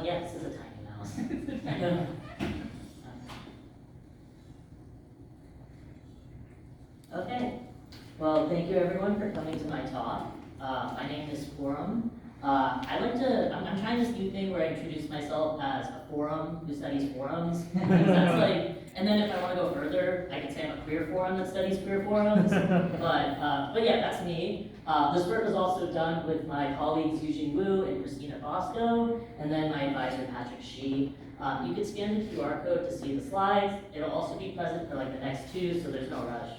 Yeah, this is a tiny mouse. Okay, well, thank you everyone for coming to my talk. My name is Forum. I'm trying this new thing where I introduce myself as a forum who studies forums. That's like, and then if I want to go further, I can say I'm a queer forum that studies queer forums. But yeah, that's me. This work was also done with my colleagues Eugene Wu and Christina Bosco, and then my advisor Patrick Shi. You can scan the QR code to see the slides. It'll also be present for like the next 2, so there's no rush.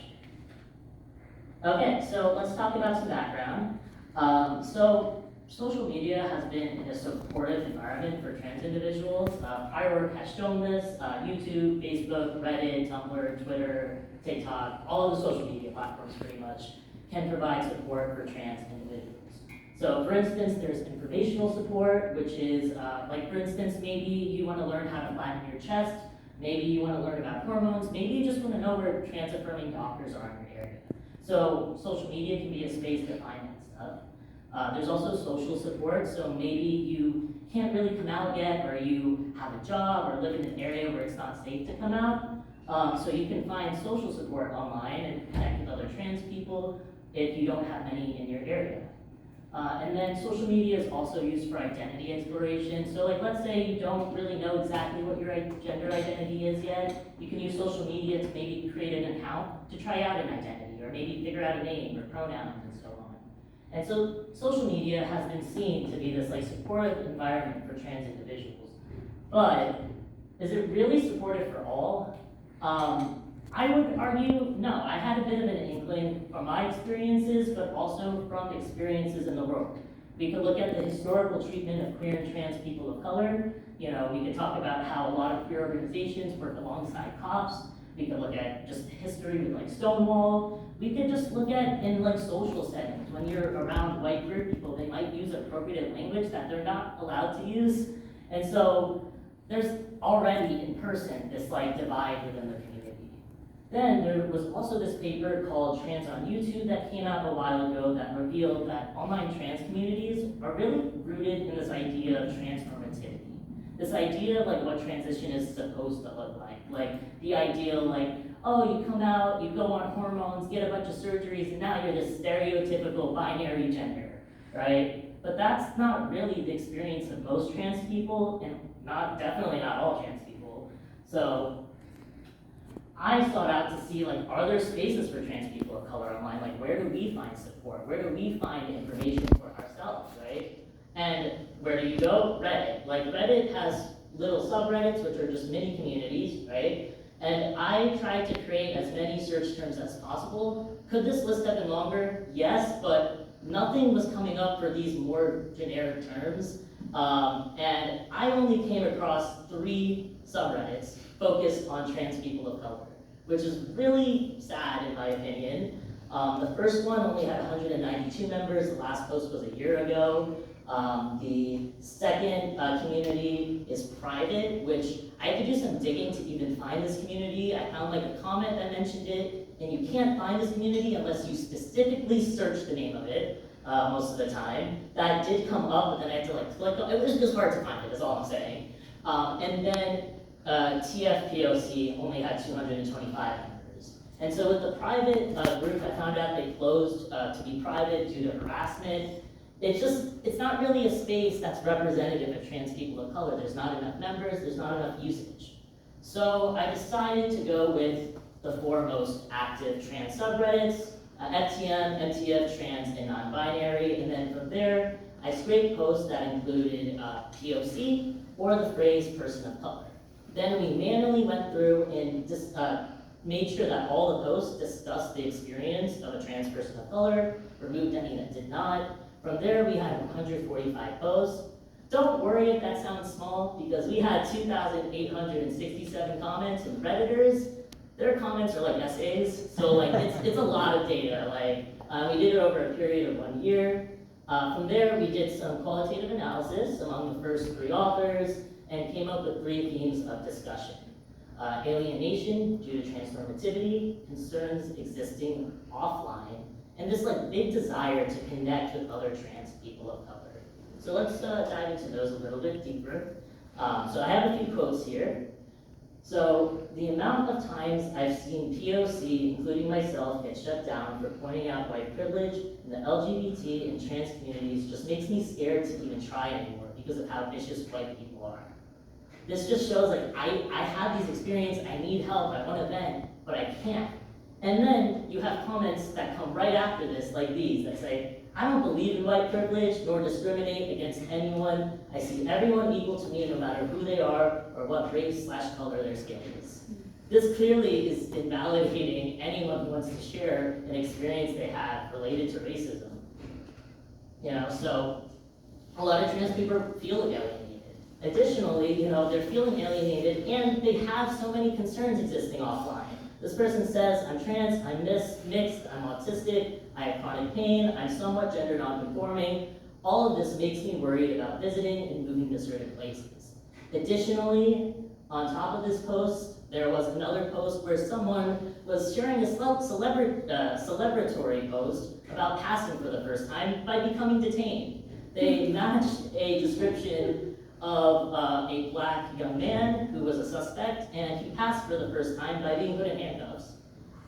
Okay, so let's talk about some background. So social media has been a supportive environment for trans individuals. Prior work has shown this. YouTube, Facebook, Reddit, Tumblr, Twitter, TikTok, all of the social media platforms pretty much can provide support for trans individuals. So for instance, there's informational support, which is like for instance, maybe you want to learn how to flatten your chest, maybe you want to learn about hormones, maybe you just want to know where trans affirming doctors are in your area. So social media can be a space to find that stuff. There's also social support, so maybe you can't really come out yet, or you have a job, or live in an area where it's not safe to come out. So you can find social support online and connect with other trans people if you don't have any in your area. And then social media is also used for identity exploration. So like, let's say you don't really know exactly what your gender identity is yet. You can use social media to maybe create an account to try out an identity, or maybe figure out a name or pronouns and so on. And so social media has been seen to be this like supportive environment for trans individuals. But is it really supportive for all? I would argue, no. I had a bit of an inkling from my experiences, but also from experiences in the world. We could look at the historical treatment of queer and trans people of color. You know, we could talk about how a lot of queer organizations work alongside cops. We could look at just history with like Stonewall. We could just look at in like social settings. When you're around white queer people, they might use appropriate language that they're not allowed to use. And so there's already in person this like divide within the community. Then there was also this paper called Trans on YouTube that came out a while ago that revealed that online trans communities are really rooted in this idea of transnormativity. This idea of like what transition is supposed to look like. Like the idea like, oh, you come out, you go on hormones, get a bunch of surgeries, and now you're this stereotypical binary gender, right? But that's not really the experience of most trans people, and definitely not all trans people. So I sought out to see, like, are there spaces for trans people of color online? Like, where do we find support? Where do we find information for ourselves, right? And where do you go? Reddit. Like, Reddit has little subreddits, which are just mini communities, right? And I tried to create as many search terms as possible. Could this list have been longer? Yes, but nothing was coming up for these more generic terms. And I only came across 3 subreddits focused on trans people of color, which is really sad in my opinion. The first one only had 192 members, the last post was a year ago. The second community is private, which I had to do some digging to even find this community. I found like a comment that mentioned it, and you can't find this community unless you specifically search the name of it most of the time. That did come up, but then I had to like click on it. It was just hard to find it, is all I'm saying. And then TPOC only had 225 members. And so with the private group, I found out they closed to be private due to harassment. It's not really a space that's representative of trans people of color. There's not enough members, there's not enough usage. So I decided to go with the 4 most active trans subreddits, FTM, MTF, trans, and non-binary, and then from there, I scraped posts that included POC or the phrase person of color. Then we manually went through and just made sure that all the posts discussed the experience of a trans person of color, removed any that did not. From there, we had 145 posts. Don't worry if that sounds small, because we had 2,867 comments from Redditors. Their comments are like essays, so like it's a lot of data. Like we did it over a period of 1 year. From there, we did some qualitative analysis among the first 3 authors and came up with 3 themes of discussion. Alienation due to transnormativity, concerns existing offline, and this like big desire to connect with other trans people of color. So let's dive into those a little bit deeper. So I have a few quotes here. So the amount of times I've seen POC, including myself, get shut down for pointing out white privilege in the LGBT and trans communities just makes me scared to even try anymore because of how vicious white people are. This just shows like, I have these experiences, I need help, I want to vent, but I can't. And then you have comments that come right after this, like these, that say, I don't believe in white privilege nor discriminate against anyone. I see everyone equal to me no matter who they are or what race/color their skin is. This clearly is invalidating anyone who wants to share an experience they have related to racism. You know, so a lot of trans people feel alienated. Additionally, you know, they're feeling alienated and they have so many concerns existing offline. This person says, I'm trans, I'm mixed, I'm autistic, I have chronic pain, I'm somewhat gender non-conforming. All of this makes me worried about visiting and moving to certain places. Additionally, on top of this post, there was another post where someone was sharing a celebratory post about passing for the first time by becoming detained. They matched a description of a black young man who was a suspect, and he passed for the first time by being put in handcuffs.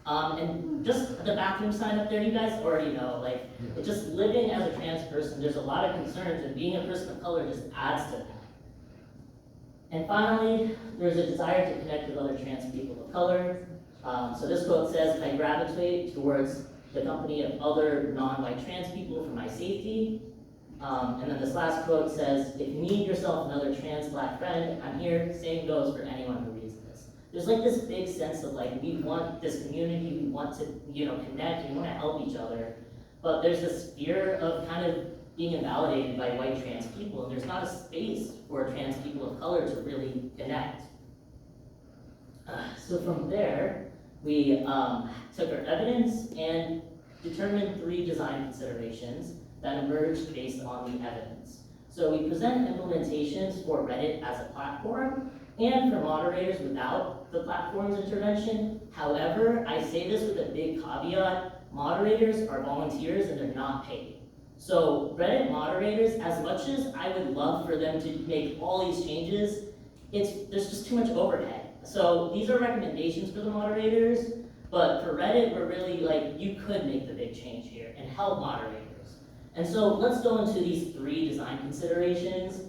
And just the bathroom sign up there, you guys already know, like, just living as a trans person, there's a lot of concerns, and being a person of color just adds to that. And finally, there's a desire to connect with other trans people of color. So this quote says, I gravitate towards the company of other non-white trans people for my safety. And then this last quote says, if you need yourself another trans black friend, I'm here, same goes for anyone who reads this. There's like this big sense of like, we want this community, we want to, you know, connect, we want to help each other. But there's this fear of kind of being invalidated by white trans people, and there's not a space for trans people of color to really connect. So from there, we took our evidence and determined 3 design considerations that emerged based on the evidence. So we present implementations for Reddit as a platform and for moderators without the platform's intervention. However, I say this with a big caveat, moderators are volunteers and they're not paid. So Reddit moderators, as much as I would love for them to make all these changes, there's just too much overhead. So these are recommendations for the moderators, but for Reddit, we're really like, you could make the big change here and help moderators. And so let's go into these 3 design considerations.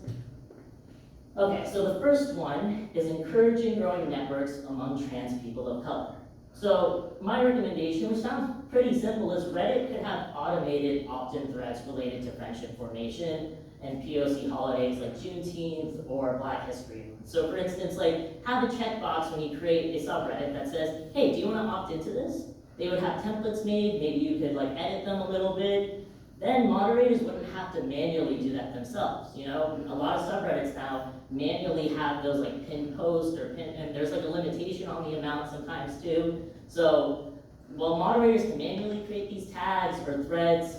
Okay, so the first one is encouraging growing networks among trans people of color. So my recommendation, which sounds pretty simple, is Reddit could have automated opt-in threads related to friendship formation and POC holidays like Juneteenth or Black History Month. So for instance, like have a checkbox when you create a subreddit that says, hey, do you want to opt into this? They would have templates made, maybe you could like edit them a little bit. Then moderators wouldn't have to manually do that themselves. You know, a lot of subreddits now manually have those like pinned posts or and there's like a limitation on the amount sometimes too. So while moderators can manually create these tags or threads,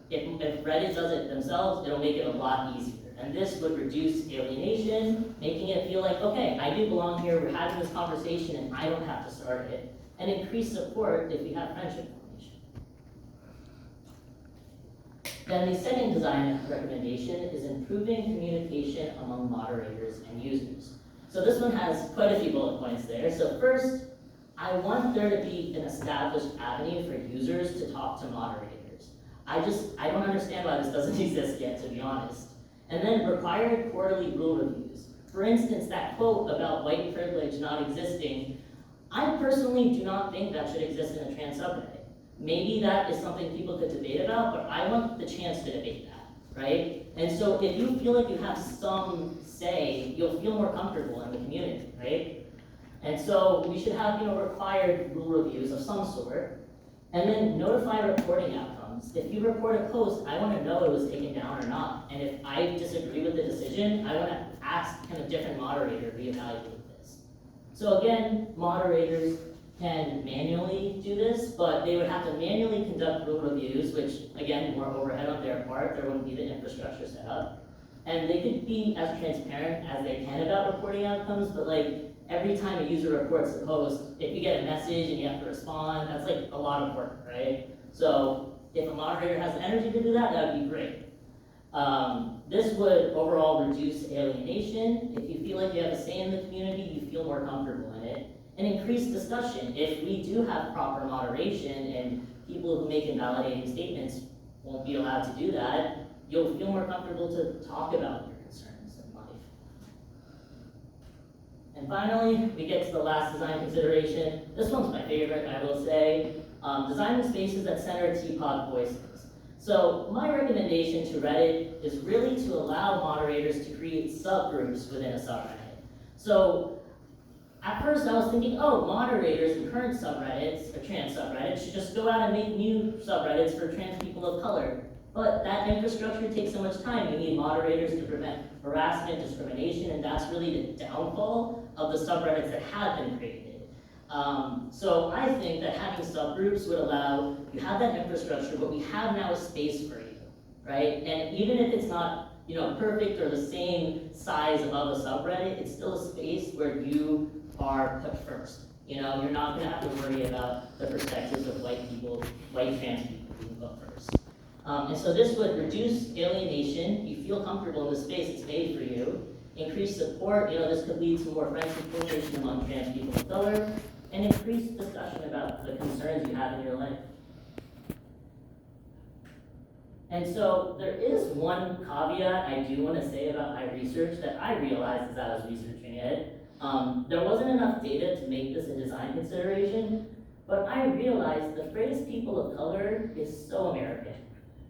if Reddit does it themselves, it'll make it a lot easier. And this would reduce alienation, making it feel like, okay, I do belong here, we're having this conversation and I don't have to start it, and increase support if we have friendship formation. Then the second design recommendation is improving communication among moderators and users. So this one has quite a few bullet points there. So first, I want there to be an established avenue for users to talk to moderators. I don't understand why this doesn't exist yet, to be honest. And then required quarterly rule reviews. For instance, that quote about white privilege not existing, I personally do not think that should exist in a trans subreddit. Maybe that is something people could debate about, but I want the chance to debate that, right? And so if you feel like you have some say, you'll feel more comfortable in the community, right? And so we should have, required rule reviews of some sort, and then notify reporting outcomes. If you report a post, I want to know it was taken down or not. And if I disagree with the decision, I want to ask kind of different moderator to reevaluate this. So again, moderators can manually do this, but they would have to manually conduct rule reviews, which again, more overhead on their part, there wouldn't be the infrastructure set up. And they could be as transparent as they can about reporting outcomes, but like every time a user reports a post, if you get a message and you have to respond, that's like a lot of work, right? So if a moderator has the energy to do that, that would be great. This would overall reduce alienation. If you feel like you have a say in the community, you feel more comfortable in it. And increase discussion. If we do have proper moderation and people who make invalidating statements won't be allowed to do that, you'll feel more comfortable to talk about your concerns in life. And finally, we get to the last design consideration. This one's my favorite, I will say. Designing spaces that center TPOC voices. So my recommendation to Reddit is really to allow moderators to create subgroups within a subreddit. So at first I was thinking, oh, moderators in current subreddits, or trans subreddits, should just go out and make new subreddits for trans people of color. But that infrastructure takes so much time. You need moderators to prevent harassment, discrimination, and that's really the downfall of the subreddits that have been created. So I think that having subgroups would allow, you have that infrastructure, but we have now a space for you, right? And even if it's not, perfect or the same size of a subreddit, it's still a space where you are put first. You're not gonna have to worry about the perspectives of white people, white trans people being put first. And so this would reduce alienation. You feel comfortable in the space it's made for you. Increase support. This could lead to more friendship formation among trans people of color, and increase discussion about the concerns you have in your life. And so there is one caveat I do want to say about my research that I realized as I was researching it. There wasn't enough data to make this a design consideration, but I realized the phrase people of color is so American.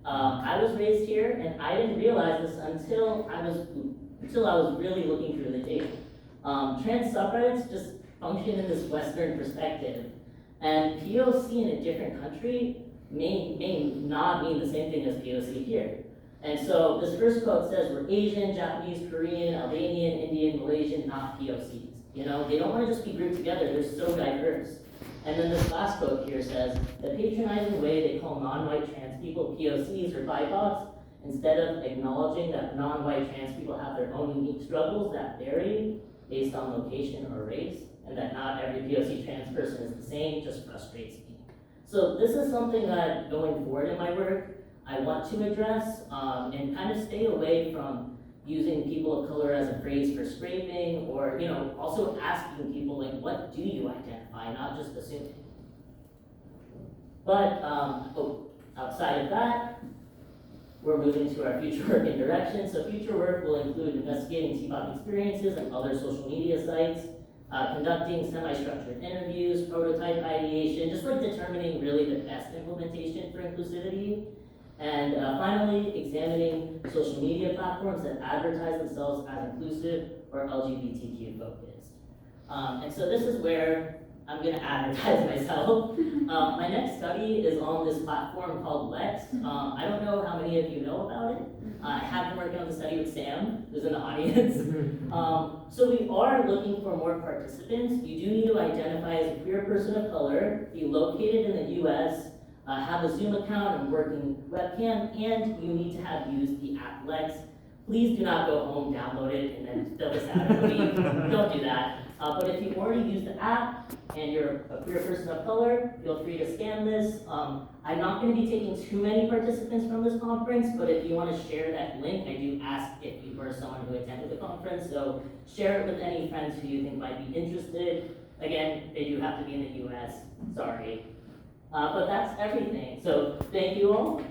I was raised here, and I didn't realize this until I was really looking through the data. Trans subreddits just function in this Western perspective, and POC in a different country may not mean the same thing as POC here. And so this first quote says we're Asian, Japanese, Korean, Albanian, Indian, Malaysian, not POCs. They don't want to just be grouped together, they're so diverse. And then this last quote here says, the patronizing way they call non-white trans people POCs or BIPOCs, instead of acknowledging that non-white trans people have their own unique struggles that vary based on location or race, and that not every POC trans person is the same, just frustrates me. So this is something that going forward in my work, I want to address and kind of stay away from using people of color as a phrase for scraping, or also asking people like, what do you identify, not just assuming. But outside of that, we're moving to our future work and direction. So future work will include investigating TPOC experiences and other social media sites, conducting semi-structured interviews, prototype ideation, just like determining really the best implementation for inclusivity. And finally, examining social media platforms that advertise themselves as inclusive or LGBTQ focused. And so this is where I'm gonna advertise myself. My next study is on this platform called Lex. I don't know how many of you know about it. I have been working on the study with Sam, who's in the audience. So we are looking for more participants. You do need to identify as a queer person of color, be located in the US, have a Zoom account and working webcam, and you need to have used the app Lex. Please do not go home, download it, and then fill this out in a week. Don't do that. But if you already use the app and you're a queer person of color, feel free to scan this. I'm not going to be taking too many participants from this conference, but if you want to share that link, I do ask if you were someone who attended the conference, so share it with any friends who you think might be interested. Again, they do have to be in the US, sorry. But that's everything. So thank you all.